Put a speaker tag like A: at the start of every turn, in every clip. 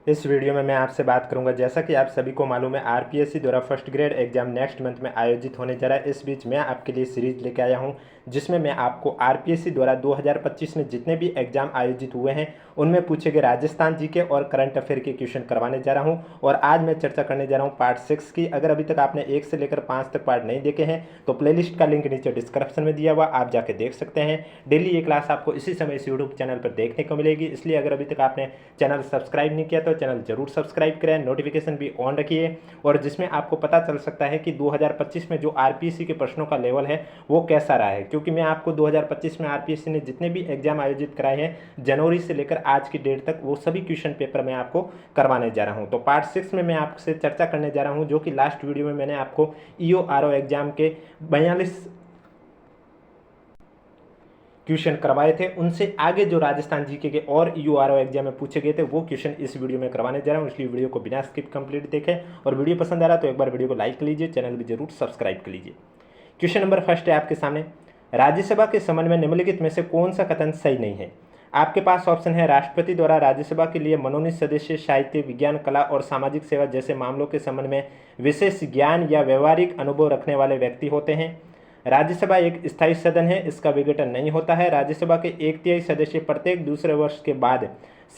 A: इस वीडियो में मैं आपसे बात करूंगा, जैसा कि आप सभी को मालूम है आरपीएससी द्वारा first grade exam next month में आयोजित होने जा रहा है। इस बीच मैं आपके लिए सीरीज लेके आया हूं जिसमें मैं आपको आरपीएससी द्वारा 2025 में जितने भी एग्जाम आयोजित हुए हैं उनमें पूछे गए राजस्थान जीके और करंट अफेयर के क्वेश्चन करवाने जा रहा हूं। और आज मैं चर्चा करने जा रहा हूं पार्ट 6 की। अगर अभी तक आपने 1 से लेकर 5 तक पार्ट नहीं देखे हैं तो प्लेलिस्ट का लिंक नीचे डिस्क्रिप्शन में दिया हुआ, आप जाके देख सकते हैं। डेली ये क्लास आपको इसी समय इस यूट्यूब चैनल पर देखने को मिलेगी, इसलिए अगर अभी तक आपने चैनल सब्सक्राइब नहीं किया तो चैनल जरूर सब्सक्राइब करें, नोटिफिकेशन भी ऑन रखिए। और जिसमें आपको पता चल सकता है कि 2025 में जो आरपीएससी के प्रश्नों का लेवल है वो कैसा रहा है, क्योंकि मैं आपको 2025 में आरपीएससी ने जितने भी एग्जाम आयोजित कराए हैं जनवरी से लेकर आज की डेट तक, वो सभी क्वेश्चन पेपर मैं आपको करवाने जा रहा हूं। तो पार्ट 6 में मैं आपसे चर्चा करने जा रहा हूं, जो कि लास्ट वीडियो में मैंने आपको ईओ आरओ एग्जाम के 42 क्वेश्चन करवाए थे, उनसे आगे जो राजस्थान जीके के और यूआरओ एग्जाम में पूछे गए थे वो क्वेश्चन इस वीडियो में करवाने जा रहा हूं। इसलिए वीडियो को बिना स्किप कंप्लीट देखें, और वीडियो पसंद आ रहा तो एक बार वीडियो को लाइक कर लीजिए, चैनल भी जरूर सब्सक्राइब कर लीजिए। क्वेश्चन नंबर फर्स्ट है आपके सामने, राज्यसभा के संबंध में निम्नलिखित में से कौन सा कथन सही नहीं है। आपके पास ऑप्शन है, राष्ट्रपति द्वारा राज्यसभा के लिए मनोनीत सदस्य साहित्य, विज्ञान, कला और सामाजिक सेवा जैसे मामलों के संबंध में विशेष ज्ञान या व्यवहारिक अनुभव रखने वाले व्यक्ति होते हैं। राज्यसभा एक स्थायी सदन है, इसका विघटन नहीं होता है। राज्यसभा के 1/3 सदस्य प्रत्येक दूसरे वर्ष के बाद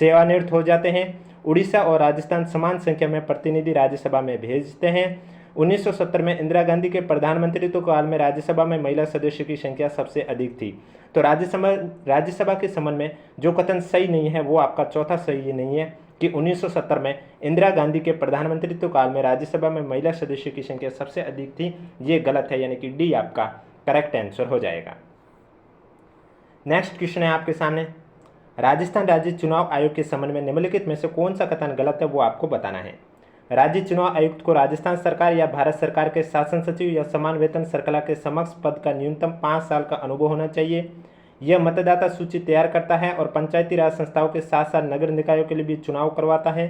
A: सेवानिवृत्त हो जाते हैं। उड़ीसा और राजस्थान समान संख्या में प्रतिनिधि राज्यसभा में भेजते हैं। 1970 में इंदिरा गांधी के प्रधानमंत्रित्व काल में राज्यसभा में महिला सदस्यों की संख्या सबसे अधिक थी। तो राज्यसभा के संबंध में जो कथन सही नहीं है वो आपका चौथा सही नहीं है कि 1970 में इंदिरा गांधी के प्रधानमंत्रित्व काल में राज्यसभा में महिला सदस्यों की संख्या सबसे अधिक थी, ये गलत है, यानी कि डी आपका करेक्ट आंसर हो जाएगा। नेक्स्ट क्वेश्चन है आपके सामने, राजस्थान राज्य चुनाव आयोग के संबंध में निम्नलिखित में से कौन सा कथन गलत है वो आपको बताना है। राज्य चुनाव आयुक्त को राजस्थान सरकार या भारत सरकार के शासन सचिव या समान वेतन श्रृंखला के समक्ष पद का न्यूनतम 5 साल का अनुभव होना चाहिए। यह मतदाता सूची तैयार करता है और पंचायती राज संस्थाओं के साथ साथ नगर निकायों के लिए भी चुनाव करवाता है।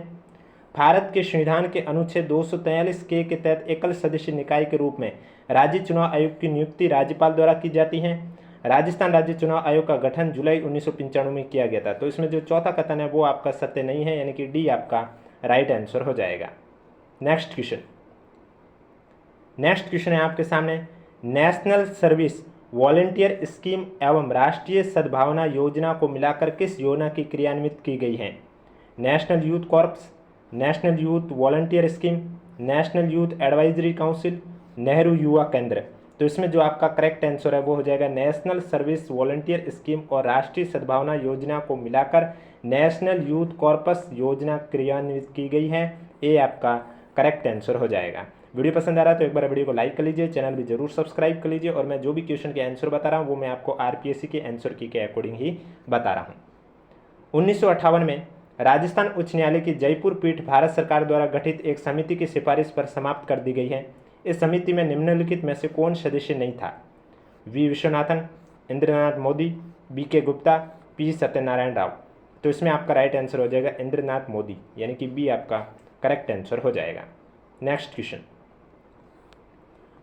A: भारत के संविधान के अनुच्छेद 243 के तहत एकल सदस्य निकाय के रूप में राज्य चुनाव आयोग की नियुक्ति राज्यपाल द्वारा की जाती है। राजस्थान राज्य चुनाव आयोग का गठन जुलाई 1995 में किया गया था। तो इसमें जो चौथा कथन है वो आपका सत्य नहीं है, यानी कि डी आपका राइट आंसर हो जाएगा। नेक्स्ट क्वेश्चन है आपके सामने, नेशनल सर्विस वॉलंटियर स्कीम एवं राष्ट्रीय सद्भावना योजना को मिलाकर किस योजना की क्रियान्वित की गई है। National youth corps, national youth volunteer scheme, national youth advisory council, Nehru युवा केंद्र। तो इसमें जो आपका करेक्ट आंसर है वो हो जाएगा नेशनल सर्विस वॉलंटियर स्कीम और राष्ट्रीय सद्भावना योजना को मिलाकर नेशनल यूथ कॉर्पस योजना क्रियान्वित की गई है, ये आपका करेक्ट आंसर हो जाएगा। वीडियो पसंद आ रहा है तो एक बार वीडियो को लाइक कर लीजिए, चैनल भी जरूर सब्सक्राइब कर लीजिए। और मैं जो भी क्वेश्चन के आंसर बता रहा हूँ वो मैं आपको आरपीएससी के आंसर की के अकॉर्डिंग ही बता रहा हूँ। 1958 में राजस्थान उच्च न्यायालय की जयपुर पीठ भारत सरकार द्वारा गठित एक समिति की सिफारिश पर समाप्त कर दी गई है। इस समिति में निम्नलिखित में से कौन सदस्य नहीं था। V Vishwanathan, Indranath Modi, B K Gupta, P Satyanarayana Rao. तो इसमें आपका राइट आंसर हो जाएगा इंद्रनाथ मोदी, यानी कि बी आपका करेक्ट आंसर हो जाएगा। नेक्स्ट क्वेश्चन,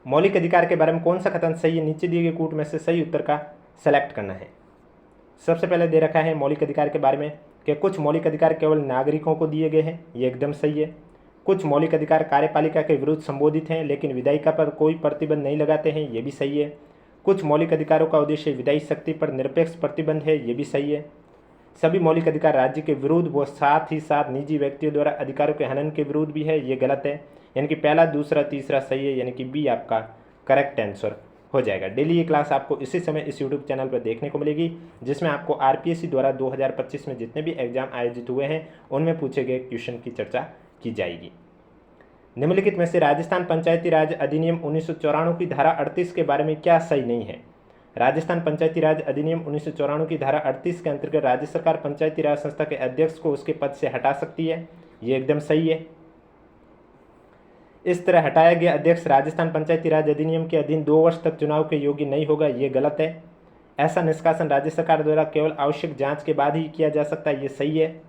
A: मौलिक अधिकार के बारे में कौन सा कथन सही है, नीचे दिए गए कूट में से सही उत्तर का सेलेक्ट करना है। सबसे पहले दे रखा है मौलिक अधिकार के बारे में कि कुछ मौलिक अधिकार केवल नागरिकों को दिए गए हैं, ये एकदम सही है। कुछ मौलिक अधिकार कार्यपालिका के विरुद्ध संबोधित हैं लेकिन विधायिका पर कोई प्रतिबंध नहीं लगाते हैं, ये भी सही है। कुछ मौलिक अधिकारों का उद्देश्य विधायी शक्ति पर निरपेक्ष प्रतिबंध है, ये भी सही है। सभी मौलिक अधिकार राज्य के विरुद्ध व साथ ही साथ निजी व्यक्तियों द्वारा अधिकारों के हनन के विरुद्ध भी है, ये गलत है। यानी कि पहला, दूसरा, तीसरा सही है, यानी कि बी आपका करेक्ट आंसर हो जाएगा। डेली ये क्लास आपको इसी समय इस यूट्यूब चैनल पर देखने को मिलेगी जिसमें आपको आरपीएससी द्वारा 2025 में जितने भी एग्जाम आयोजित हुए हैं उनमें पूछे गए क्वेश्चन की चर्चा की जाएगी। निम्नलिखित में से राजस्थान पंचायती राज अधिनियम 1994 की धारा 38 के बारे में क्या सही नहीं है। राजस्थान पंचायती राज अधिनियम 1994 की धारा 38 के अंतर्गत राज्य सरकार पंचायती राज संस्था के अध्यक्ष को उसके पद से हटा सकती है, ये एकदम सही है। इस तरह हटाया गया अध्यक्ष राजस्थान पंचायती राज अधिनियम के अधीन 2 वर्ष तक चुनाव के योग्य नहीं होगा, ये गलत है। ऐसा निष्कासन राज्य सरकार द्वारा केवल आवश्यक जांच के बाद ही किया जा सकता है, ये सही है।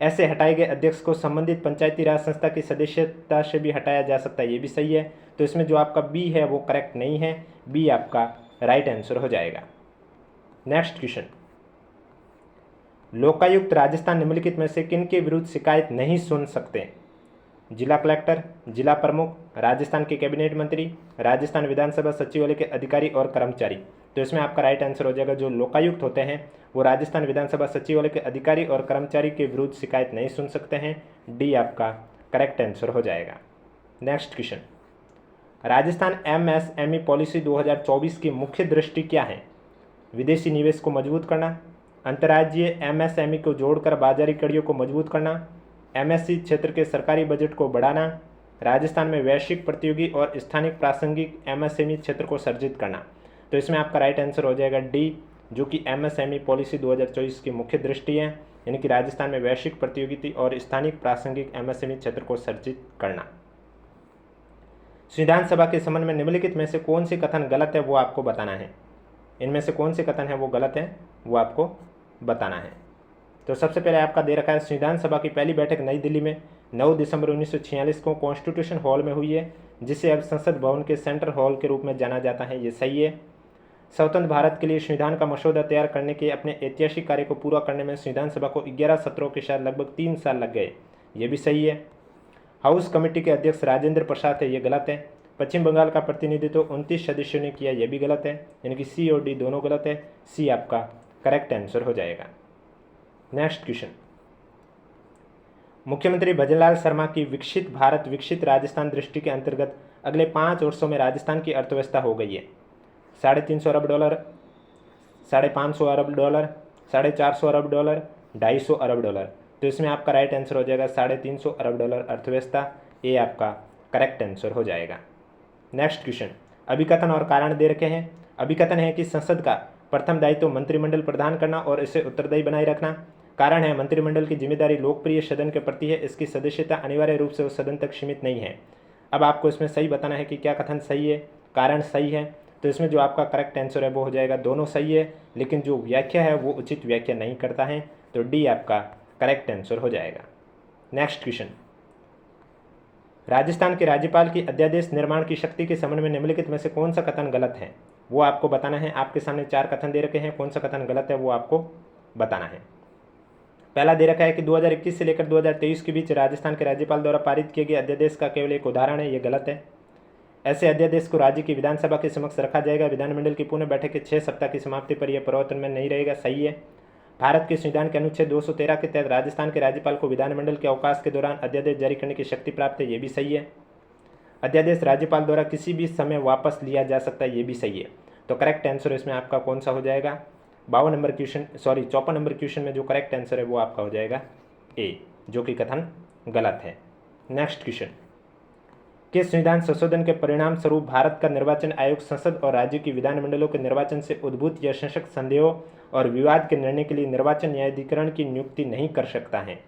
A: ऐसे हटाए गए अध्यक्ष को संबंधित पंचायती राज संस्था की सदस्यता से भी हटाया जा सकता है, ये भी सही है। तो इसमें जो आपका बी है वो करेक्ट नहीं है, बी आपका राइट आंसर हो जाएगा। नेक्स्ट क्वेश्चन, लोकायुक्त राजस्थान निम्नलिखित में से किन के विरुद्ध शिकायत नहीं सुन सकते? जिला कलेक्टर, जिला प्रमुख, राजस्थान के कैबिनेट मंत्री, राजस्थान विधानसभा सचिवालय के अधिकारी और कर्मचारी। तो इसमें आपका राइट आंसर हो जाएगा जो लोकायुक्त होते हैं वो राजस्थान विधानसभा सचिवालय के अधिकारी और कर्मचारी के विरुद्ध शिकायत नहीं सुन सकते हैं। डी आपका करेक्ट आंसर हो जाएगा। Next question, Rajasthan MSME policy 2024 की मुख्य दृष्टि क्या है? विदेशी निवेश को मजबूत करना, अंतर्राज्यीय एमएसएमई को जोड़कर बाजारी कड़ियों को मजबूत करना, एमएससी क्षेत्र के सरकारी बजट को बढ़ाना, राजस्थान में वैश्विक प्रतियोगी और स्थानिक प्रासंगिक एमएसएमई क्षेत्र को सर्जित करना। तो इसमें आपका राइट आंसर हो जाएगा डी, जो कि एमएसएमई पॉलिसी 2024 की मुख्य दृष्टि है, यानी कि राजस्थान में वैश्विक प्रतियोगिता और स्थानिक प्रासंगिक एमएसएमई क्षेत्र को सर्जित करना। संविधान सभा के संबंध में निम्नलिखित में से कौन सी कथन गलत है वो आपको बताना है। इनमें से कौन से कथन है वो गलत है वो आपको बताना है। तो सबसे पहले आपका दे रखा है संविधान सभा की पहली बैठक नई दिल्ली में 9 दिसंबर 1946 को कॉन्स्टिट्यूशन हॉल में हुई है, जिसे अब संसद भवन के सेंट्रल हॉल के रूप में जाना जाता है। ये सही है। स्वतंत्र भारत के लिए संविधान का मसौदा तैयार करने के अपने ऐतिहासिक कार्य को पूरा करने में संविधान सभा को 11 सत्रों के साथ लगभग 3 साल लग गए। ये भी सही है। हाउस कमेटी के अध्यक्ष राजेंद्र प्रसाद है, ये गलत है। पश्चिम बंगाल का प्रतिनिधित्व 29 सदस्यों ने किया, यह भी गलत है, यानी कि सी और डी दोनों गलत है। सी आपका करेक्ट आंसर हो जाएगा। नेक्स्ट क्वेश्चन, मुख्यमंत्री भजनलाल शर्मा की विकसित भारत विकसित राजस्थान दृष्टि के अंतर्गत अगले 5 वर्षों में राजस्थान की अर्थव्यवस्था हो गई है $350 अरब, $550 अरब, $450 अरब, $250 अरब। तो इसमें आपका राइट आंसर हो जाएगा $350 अरब अर्थव्यवस्था। ये आपका करेक्ट आंसर हो जाएगा। नेक्स्ट क्वेश्चन, अभिकथन और कारण दे रखे हैं। अभिकथन है कि संसद का प्रथम दायित्व मंत्रिमंडल प्रदान करना और इसे उत्तरदायी बनाए रखना। कारण है मंत्रिमंडल की जिम्मेदारी लोकप्रिय सदन के प्रति है, इसकी सदस्यता अनिवार्य रूप से उस सदन तक सीमित नहीं है। अब आपको इसमें सही बताना है कि क्या कथन सही है, कारण सही है। तो इसमें जो आपका करेक्ट आंसर है वो हो जाएगा दोनों सही है, लेकिन जो व्याख्या है वो उचित व्याख्या नहीं करता है। तो डी आपका करेक्ट आंसर हो जाएगा। नेक्स्ट क्वेश्चन, राजस्थान के राज्यपाल की अध्यादेश निर्माण की शक्ति के संबंध में निम्नलिखित में से कौन सा कथन गलत है वो आपको बताना है। आपके सामने 4 कथन दे रखे हैं, कौन सा कथन गलत है वो आपको बताना है। पहला दे रखा है कि 2021 से लेकर 2023 के बीच राजस्थान के राज्यपाल द्वारा पारित किए गए अध्यादेश का केवल एक उदाहरण है, ये गलत है। ऐसे अध्यादेश को राज्य की विधानसभा के समक्ष रखा जाएगा। विधानमंडल की पूर्ण बैठक के 6 सप्ताह की समाप्ति पर यह प्रवर्तन में नहीं रहेगा, सही है। भारत के संविधान के अनुच्छेद 213 के तहत राजस्थान के राज्यपाल को विधानमंडल के अवकाश के दौरान अध्यादेश जारी करने की शक्ति प्राप्त है, ये भी सही है। अध्यादेश राज्यपाल द्वारा किसी भी समय वापस लिया जा सकता है, ये भी सही है। तो करेक्ट आंसर इसमें आपका कौन सा हो जाएगा? 54 नंबर क्वेश्चन में जो करेक्ट आंसर है वो आपका हो जाएगा ए, जो कि कथन गलत है। नेक्स्ट क्वेश्चन, किस संविधान संशोधन के परिणाम स्वरूप भारत का निर्वाचन आयोग संसद और राज्य की विधानमंडलों के निर्वाचन से उद्भूत या सशक्त संदेहों और विवाद के निर्णय के लिए निर्वाचन न्यायाधिकरण की नियुक्ति नहीं कर सकता है?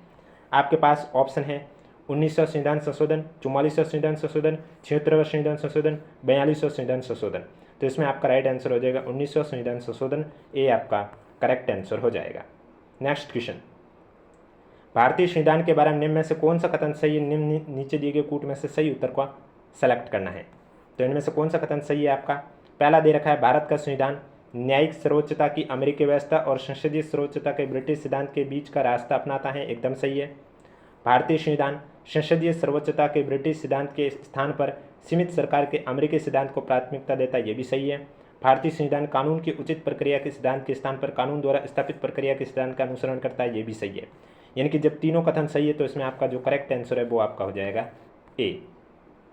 A: आपके पास ऑप्शन है 1900 संविधान संशोधन, 4400 संविधान संशोधन, 76वां संविधान संशोधन, 4200 संविधान संशोधन। तो इसमें आपका राइट आंसर हो जाएगा 1900 संविधान संशोधन। ए आपका करेक्ट आंसर हो जाएगा। नेक्स्ट क्वेश्चन, भारतीय संविधान के बारे में निम्न में से कौन सा कथन सही है? निम्न नीचे दिए गए कूट में से सही उत्तर को सेलेक्ट करना है। तो इनमें से कौन सा कथन सही है आपका? पहला दे रखा है भारत का संविधान न्यायिक सर्वोच्चता की अमेरिकी व्यवस्था और संसदीय सर्वोच्चता के ब्रिटिश सिद्धांत के बीच का रास्ता अपनाता है, एकदम सही है। भारतीय संविधान संसदीय सर्वोच्चता के ब्रिटिश सिद्धांत के स्थान पर सीमित सरकार के अमेरिकी सिद्धांत को प्राथमिकता देता है, ये भी सही है। भारतीय संविधान कानून की उचित प्रक्रिया के सिद्धांत के स्थान पर कानून द्वारा स्थापित प्रक्रिया के सिद्धांत का अनुसरण करता है, ये भी सही है। यानी कि जब तीनों कथन सही है तो इसमें आपका जो करेक्ट आंसर है वो आपका हो जाएगा ए।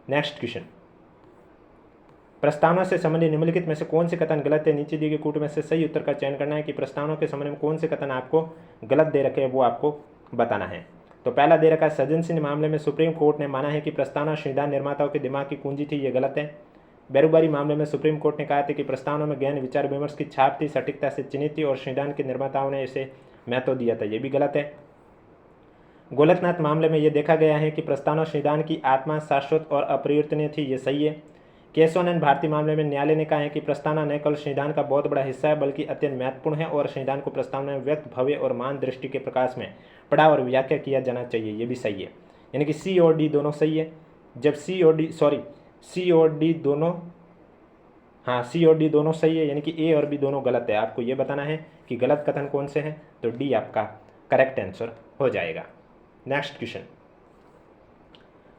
A: नेक्स्ट क्वेश्चन, प्रस्तावना से संबंधित निम्नलिखित में से कौन से कथन गलत है? नीचे दिए गए कूट में से सही उत्तर का चयन करना है कि प्रस्तावना के संबंध में कौन से कथन आपको गलत दे रखे हैं वो आपको बताना है। तो पहला दे रखा है सज्जन सिंह मामले में सुप्रीम कोर्ट ने माना है कि प्रस्तावना संविधान निर्माताओं के दिमाग की कुंजी थी, ये गलत है। बेरुबारी मामले में सुप्रीम कोर्ट ने कहा था कि प्रस्तावना में गहन विचार विमर्श की छाप थी, सटीकता से चिन्हित थी और संविधान के निर्माताओं ने इसे महत्व दिया था, ये भी गलत है। गोलकनाथ मामले में यह देखा गया है कि प्रस्तावना संविधान की आत्मा शाश्वत और अपरिवर्तनीय थी, ये सही है। केशवानंद भारती मामले में न्यायालय ने कहा है कि प्रस्तावना न केवल संविधान का बहुत बड़ा हिस्सा है बल्कि अत्यंत महत्वपूर्ण है और संविधान को प्रस्तावना में व्यक्त भव्य और मान दृष्टि के प्रकाश में पढ़ा और व्याख्या किया जाना चाहिए, ये भी सही है। यानी कि सी और डी दोनों सही है। जब सी और डी दोनों सही है, यानी कि ए और बी दोनों गलत है। आपको ये बताना है कि गलत कथन कौन से हैं। तो डी आपका करेक्ट आंसर हो जाएगा। नेक्स्ट क्वेश्चन,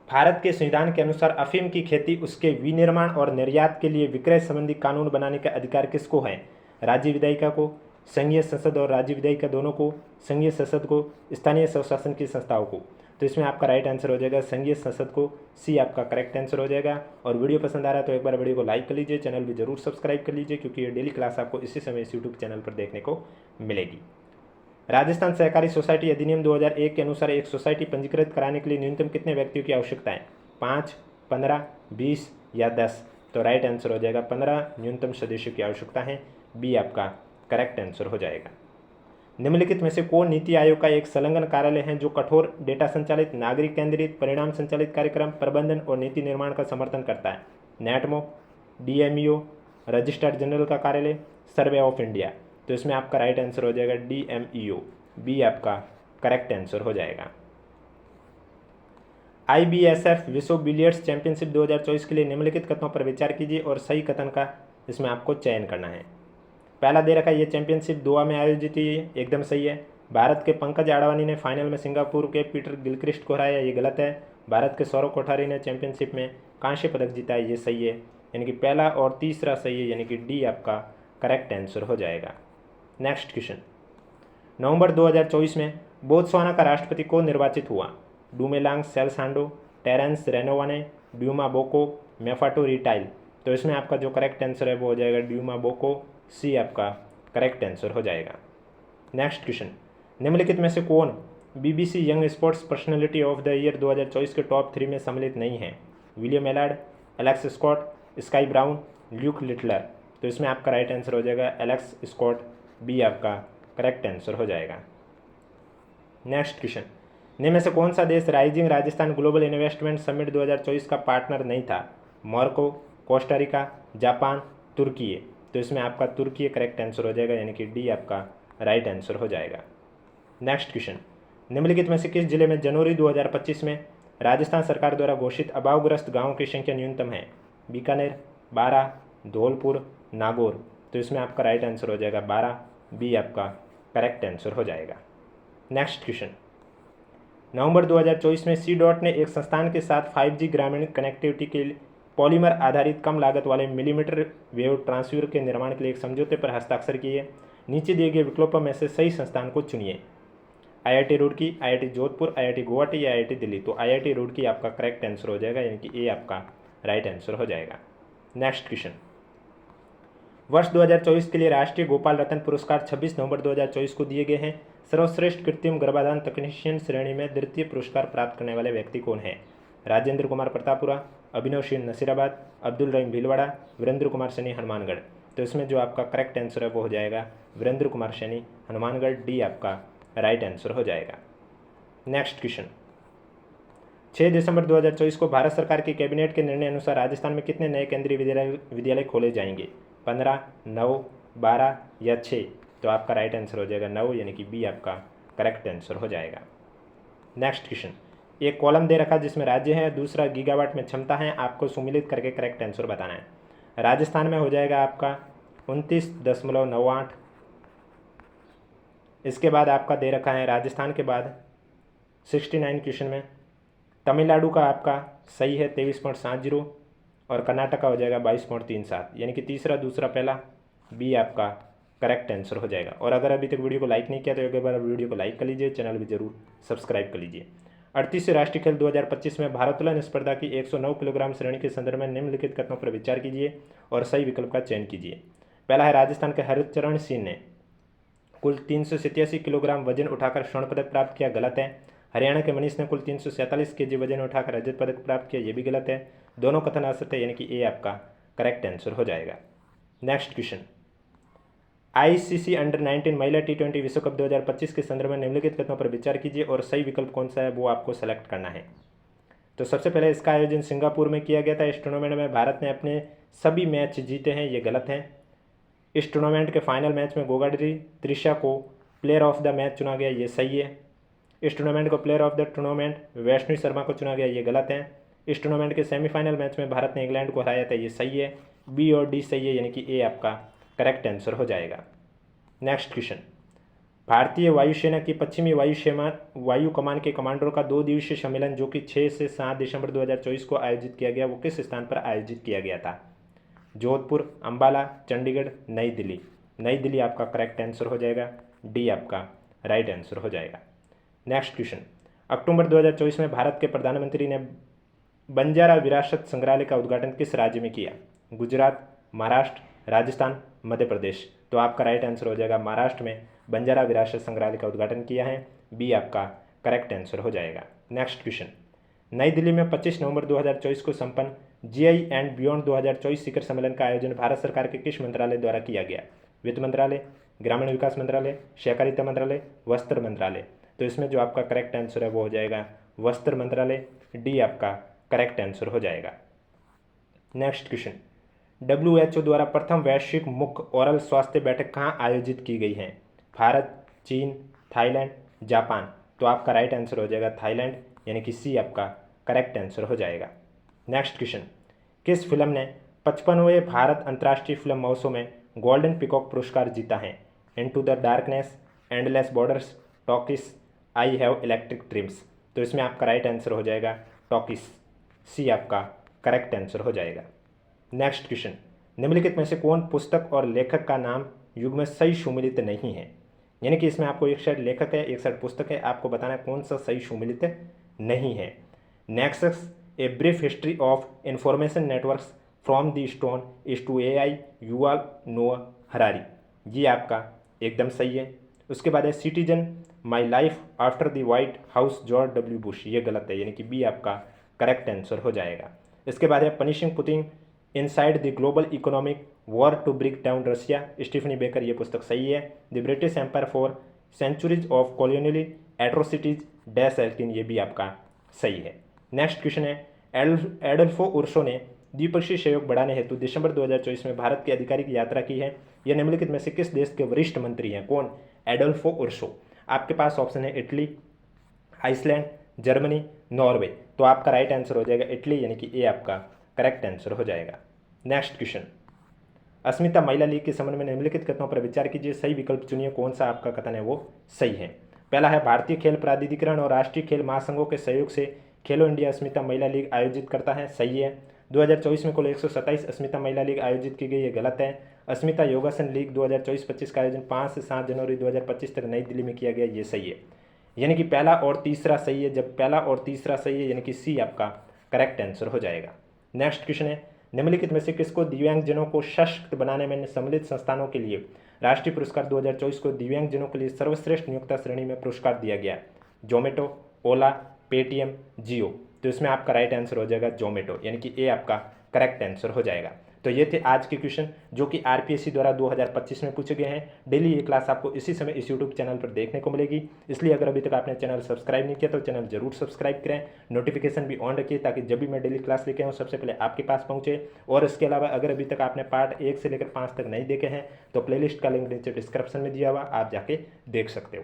A: भारत के संविधान के अनुसार अफीम की खेती, उसके विनिर्माण और निर्यात के लिए विक्रय संबंधी कानून बनाने का अधिकार किसको है? राज्य विधायिका को, संघीय संसद और राज्य विधायिका दोनों को, संघीय संसद को, स्थानीय स्वशासन की संस्थाओं को? तो इसमें आपका राइट आंसर हो जाएगा संघीय संसद को, सी आपका करेक्ट आंसर हो जाएगा। और वीडियो पसंद आ रहा है तो एक बार वीडियो को लाइक कर लीजिए, चैनल भी जरूर सब्सक्राइब कर लीजिए, क्योंकि ये डेली क्लास आपको इसी समय इस यूट्यूब चैनल पर देखने को मिलेगी। राजस्थान सहकारी सोसाइटी अधिनियम 2001 के अनुसार एक सोसाइटी पंजीकृत कराने के लिए न्यूनतम कितने व्यक्तियों की आवश्यकता है? 5, 15, 20 या 10? तो राइट आंसर हो जाएगा 15 न्यूनतम सदस्यों की आवश्यकता है, बी आपका करेक्ट आंसर हो जाएगा। निम्नलिखित में से कौन नीति आयोग का एक संलग्न कार्यालय है जो कठोर डेटा संचालित, नागरिक केंद्रित, परिणाम संचालित कार्यक्रम प्रबंधन और नीति निर्माण का समर्थन करता है? नेटमो, डीएमईओ, रजिस्ट्रार जनरल का कार्यालय, सर्वे ऑफ इंडिया? तो इसमें आपका राइट आंसर हो जाएगा डीएमईओ, बी आपका करेक्ट आंसर हो जाएगा। IBSF विश्व बिलियर्ड्स चैंपियनशिप 2024 के लिए निम्नलिखित कथनों पर विचार कीजिए और सही कथन का इसमें आपको चयन करना है। पहला दे रखा है ये चैंपियनशिप गोवा में आयोजित हुई है, एकदम सही है। भारत के पंकज आडवाणी ने फाइनल में सिंगापुर के पीटर गिलक्रिस्ट को हराया, ये गलत है। भारत के सौरव कोठारी ने चैंपियनशिप में कांस्य पदक जीता है, ये सही है। यानी कि पहला और तीसरा सही है, यानी कि डी आपका करेक्ट आंसर हो जाएगा। नेक्स्ट क्वेश्चन, नवंबर 2024 में बोत्सवाना का राष्ट्रपति कौन निर्वाचित हुआ? डूमेलांग सेलसांडो, टेरेंस रेनोवाने, ड्यूमा बोको, मेफाटो रिटाइल? तो इसमें आपका जो करेक्ट आंसर है वो हो जाएगा ड्यूमा बोको, सी आपका करेक्ट आंसर हो जाएगा। नेक्स्ट क्वेश्चन, निम्नलिखित में से कौन BBC young sports personality of the year 2024 के टॉप 3 में सम्मिलित नहीं है? William Allard, Alex Scott, Sky Brown, Luke Littler? तो इसमें आपका राइट आंसर हो जाएगा एलेक्स स्कॉट, बी आपका करेक्ट आंसर हो जाएगा। नेक्स्ट क्वेश्चन, निम्न में से कौन सा देश rising Rajasthan global investment summit 2024 का पार्टनर नहीं था? मोरक्को, कोस्टारिका, जापान, तुर्की? तो इसमें आपका तुर्की करेक्ट आंसर हो जाएगा, यानी कि डी आपका राइट आंसर हो जाएगा। नेक्स्ट क्वेश्चन, निम्नलिखित में से किस जिले में जनवरी 2025 में राजस्थान सरकार द्वारा घोषित अभावग्रस्त गांवों की संख्या न्यूनतम है? बीकानेर, बारां, धौलपुर, नागौर? तो इसमें आपका राइट आंसर हो जाएगा 12, बी आपका करेक्ट आंसर हो जाएगा। नेक्स्ट क्वेश्चन, नवंबर 2024 में C.DOT ने एक संस्थान के साथ 5G ग्रामीण कनेक्टिविटी के लिए पॉलीमर आधारित कम लागत वाले मिलीमीटर वेव ट्रांससीवर के निर्माण के लिए एक समझौते पर हस्ताक्षर किए। नीचे दिए गए विकल्पों में से सही संस्थान को चुनिए। IIT Roorkee, IIT Jodhpur, IIT Guwahati या IIT दिल्ली? तो IIT रुड़की आपका करेक्ट आंसर हो जाएगा, यानी कि ए आपका राइट आंसर हो जाएगा। नेक्स्ट क्वेश्चन, वर्ष 2024 के लिए राष्ट्रीय गोपाल रत्न पुरस्कार 26 नवंबर 2024 को दिए गए हैं। सर्वश्रेष्ठ कृत्रिम गर्भाधान तकनीशियन श्रेणी में द्वितीय पुरस्कार प्राप्त करने वाले व्यक्ति कौन है? राजेंद्र कुमार प्रतापुरा, अभिनव सिंह नसीराबाद, अब्दुल रहीम भीलवाड़ा, वीरेंद्र कुमार सैनी हनुमानगढ़? तो इसमें जो आपका करेक्ट आंसर है वो हो जाएगा वीरेंद्र कुमार सैनी हनुमानगढ़, डी आपका राइट आंसर हो जाएगा। नेक्स्ट क्वेश्चन, 6 दिसंबर 2024 को भारत सरकार के कैबिनेट के निर्णय अनुसार राजस्थान में कितने नए केंद्रीय विद्यालय खोले जाएंगे? 15, 9, 12 या 6? तो आपका राइट आंसर हो जाएगा 9, यानी कि बी आपका करेक्ट आंसर हो जाएगा। नेक्स्ट क्वेश्चन, एक कॉलम दे रखा जिसमें राज्य है, दूसरा गीगावाट में क्षमता है, आपको सुमिलित करके करेक्ट आंसर बताना है। राजस्थान में हो जाएगा आपका 29.98। इसके बाद आपका दे रखा है राजस्थान के बाद 69 क्वेश्चन में तमिलनाडु का आपका सही है 23.70 और कर्नाटक का हो जाएगा 22.37, यानी कि तीसरा, दूसरा, पहला, बी आपका करेक्ट आंसर हो जाएगा। और अगर अभी तक वीडियो को लाइक नहीं किया तो एक बार वीडियो को लाइक कर लीजिए, चैनल भी जरूर सब्सक्राइब कर लीजिए। 38वें राष्ट्रीय खेल 2025 में भारोत्तोलन स्पर्धा की 109 किलोग्राम श्रेणी के संदर्भ में निम्नलिखित कथनों पर विचार कीजिए और सही विकल्प का चयन कीजिए। पहला है राजस्थान के हरिचरण सिंह ने कुल 387 किलोग्राम वजन उठाकर स्वर्ण पदक प्राप्त किया, गलत है। हरियाणा के मनीष ने कुल 347 kg वजन उठाकर रजत पदक प्राप्त किया, ये भी गलत है। दोनों कथन असत्य है, यानी कि ए आपका करेक्ट आंसर हो जाएगा। नेक्स्ट क्वेश्चन, ICC अंडर 19 महिला T20 विश्व कप 2025 के संदर्भ में निम्नलिखित कथनों पर विचार कीजिए और सही विकल्प कौन सा है वो आपको सेलेक्ट करना है। तो सबसे पहले इसका आयोजन सिंगापुर में किया गया था। इस टूर्नामेंट में भारत ने अपने सभी मैच जीते हैं, ये गलत है। इस टूर्नामेंट के फाइनल मैच में गोगाडी त्रिशा को प्लेयर ऑफ द मैच चुना गया, ये सही है। इस टूर्नामेंट को player of the tournament Vaishnavi Sharma को चुना गया, ये गलत है। इस टूर्नामेंट के सेमीफाइनल मैच में भारत ने इंग्लैंड को हराया था, ये सही है। बी और डी सही है, यानी कि ए आपका करेक्ट आंसर हो जाएगा। नेक्स्ट क्वेश्चन, भारतीय वायुसेना की पश्चिमी वायु कमान के कमांडरों का 2 दिवसीय सम्मेलन जो कि 6 से 7 दिसंबर 2024 को आयोजित किया गया, वो किस स्थान पर आयोजित किया गया था? जोधपुर, अंबाला, चंडीगढ़, नई दिल्ली। नई दिल्ली आपका करेक्ट आंसर हो जाएगा, डी आपका राइट आंसर हो जाएगा। नेक्स्ट क्वेश्चन, अक्टूबर 2024 में भारत के प्रधानमंत्री ने बंजारा विरासत संग्रहालय का उद्घाटन किस राज्य में किया? गुजरात, महाराष्ट्र, राजस्थान, मध्य प्रदेश। तो आपका राइट आंसर हो जाएगा महाराष्ट्र में बंजारा विरासत संग्रहालय का उद्घाटन किया है, बी आपका करेक्ट आंसर हो जाएगा। नेक्स्ट क्वेश्चन, नई दिल्ली में 25 नवंबर 2024 को संपन्न जीआई एंड बियॉन्ड 2024 शिखर सम्मेलन का आयोजन भारत सरकार के किस मंत्रालय द्वारा किया गया? वित्त मंत्रालय, ग्रामीण विकास मंत्रालय, सहकारिता मंत्रालय, वस्त्र मंत्रालय। तो इसमें जो आपका करेक्ट आंसर है वो हो जाएगा वस्त्र मंत्रालय, डी आपका करेक्ट आंसर हो जाएगा। नेक्स्ट क्वेश्चन, WHO द्वारा प्रथम वैश्विक मुख्य ओरल स्वास्थ्य बैठक कहाँ आयोजित की गई है? भारत, चीन, थाईलैंड, जापान। तो आपका राइट आंसर हो जाएगा थाईलैंड, यानी कि सी आपका करेक्ट आंसर हो जाएगा। नेक्स्ट क्वेश्चन, किस फिल्म ने 55वें भारत अंतर्राष्ट्रीय फिल्म महोत्सव में गोल्डन पिकॉक पुरस्कार जीता है? Into the darkness, endless borders, talkies, I have electric dreams. तो इसमें आपका राइट आंसर हो जाएगा टॉकिस, सी आपका करेक्ट आंसर हो जाएगा। नेक्स्ट क्वेश्चन, निम्नलिखित में से कौन पुस्तक और लेखक का नाम युग में सही सुमिलित नहीं है? यानी कि इसमें आपको एक साइड लेखक है, एक साइड पुस्तक है, आपको बताना है कौन सा सही सुमिलित नहीं है। Nexus, a brief history of information networks from the stone age to AI Yuval Noah Harari. ये आपका एकदम सही है। उसके बाद है citizen my life after the white house George W Bush, ये गलत है, यानी कि बी आपका करेक्ट आंसर हो जाएगा। इसके बाद है punishing Putin inside the global economic war to break down Russia, Stephanie Baker, ये पुस्तक सही है। The British Empire four centuries of colonial atrocities dash Elkin, ये भी आपका सही है। नेक्स्ट क्वेश्चन है, एडल्फो उर्सो ने द्विपक्षीय सहयोग बढ़ाने हेतु दिसंबर 2024 में भारत की आधिकारिक यात्रा की है। यह निम्नलिखित में से किस देश के वरिष्ठ मंत्री हैं? कौन? एडल्फो उर्सो। आपके पास ऑप्शन है इटली, आइसलैंड, जर्मनी, नॉर्वे। तो आपका राइट आंसर हो जाएगा इटली, यानी कि ए आपका करेक्ट आंसर हो जाएगा। नेक्स्ट क्वेश्चन, अस्मिता महिला लीग के संबंध में निम्नलिखित कथनों पर विचार कीजिए, सही विकल्प चुनिए, कौन सा आपका कथन है वो सही है। पहला है भारतीय खेल प्राधिकरण और राष्ट्रीय खेल महासंघों के सहयोग से खेलो इंडिया अस्मिता महिला लीग आयोजित करता है, सही है। 2024 में कुल 127 अस्मिता महिला लीग आयोजित की गई, है गलत है। अस्मिता योगासन लीग 2024-25 का आयोजन 5 से 7 जनवरी 2025 तक नई दिल्ली में किया गया, ये सही है। यानी कि पहला और तीसरा सही है। जब पहला और तीसरा सही है यानी कि सी आपका करेक्ट आंसर हो जाएगा। नेक्स्ट क्वेश्चन है, निम्नलिखित में से किसको दिव्यांगजनों को सशक्त बनाने में सम्मिलित संस्थानों के लिए राष्ट्रीय पुरस्कार 2024 को दिव्यांगजनों के लिए सर्वश्रेष्ठ नियोक्ता श्रेणी में पुरस्कार दिया गया? जोमेटो, ओला, पेटीएम, जियो। तो इसमें आपका राइट आंसर हो जाएगा जोमेटो, यानी कि ए आपका करेक्ट आंसर हो जाएगा। तो ये थे आज के क्वेश्चन जो कि आरपीएससी द्वारा 2025 में पूछे गए हैं। डेली ये क्लास आपको इसी समय इस यूट्यूब चैनल पर देखने को मिलेगी, इसलिए अगर अभी तक आपने चैनल सब्सक्राइब नहीं किया तो चैनल जरूर सब्सक्राइब करें, नोटिफिकेशन भी ऑन रखिए ताकि जब भी मैं डेली क्लास लेके आऊँ सबसे पहले आपके पास पहुँचे। और इसके अलावा अगर अभी तक आपने पार्ट 1 से लेकर 5 तक नहीं देखे हैं तो प्लेलिस्ट का लिंक नीचे डिस्क्रिप्शन में दिया हुआ, आप जाके देख सकते हो।